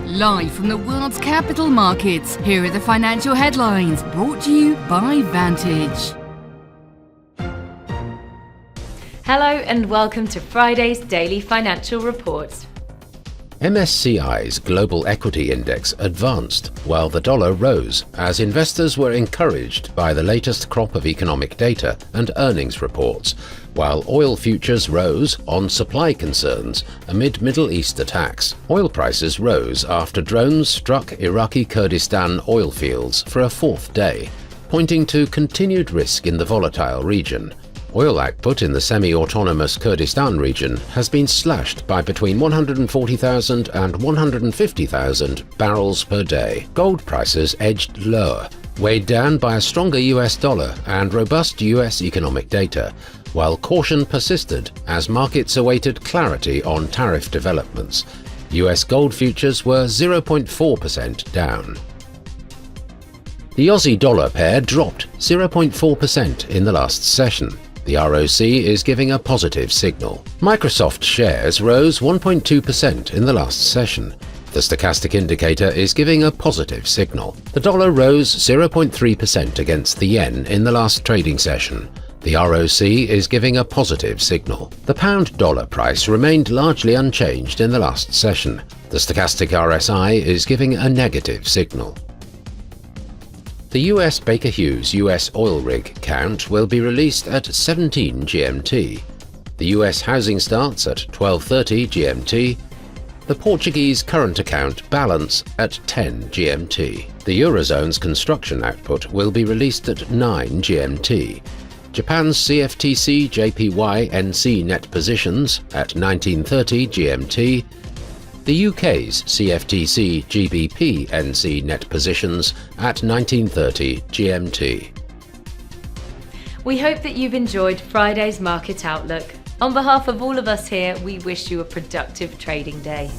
Live from the world's capital markets, here are the financial headlines brought to you by Vantage. Hello and welcome to Friday's Daily Financial Reports. MSCI's Global Equity Index advanced while the dollar rose as investors were encouraged by the latest crop of economic data and earnings reports, while oil futures rose on supply concerns amid Middle East attacks. Oil prices rose after drones struck Iraqi Kurdistan oil fields for a fourth day, pointing to continued risk in the volatile region. Oil output in the semi-autonomous Kurdistan region has been slashed by between 140,000 and 150,000 barrels per day. Gold prices edged lower, weighed down by a stronger US dollar and robust US economic data, while caution persisted as markets awaited clarity on tariff developments. US gold futures were 0.4% down. The Aussie-dollar pair dropped 0.4% in the last session. The ROC is giving a positive signal. Microsoft shares rose 1.2% in the last session. The stochastic indicator is giving a positive signal. The dollar rose 0.3% against the yen in the last trading session. The ROC is giving a positive signal. The pound-dollar price remained largely unchanged in the last session. The stochastic RSI is giving a negative signal. The US Baker Hughes US oil rig count will be released at 17 GMT. The US housing starts at 12:30 GMT. The Portuguese current account balance at 10 GMT. The Eurozone's construction output will be released at 9 GMT. Japan's CFTC JPY NC net positions at 19:30 GMT. The UK's CFTC GBP NC net positions at 19:30 GMT. We hope that you've enjoyed Friday's Market Outlook. On behalf of all of us here, we wish you a productive trading day.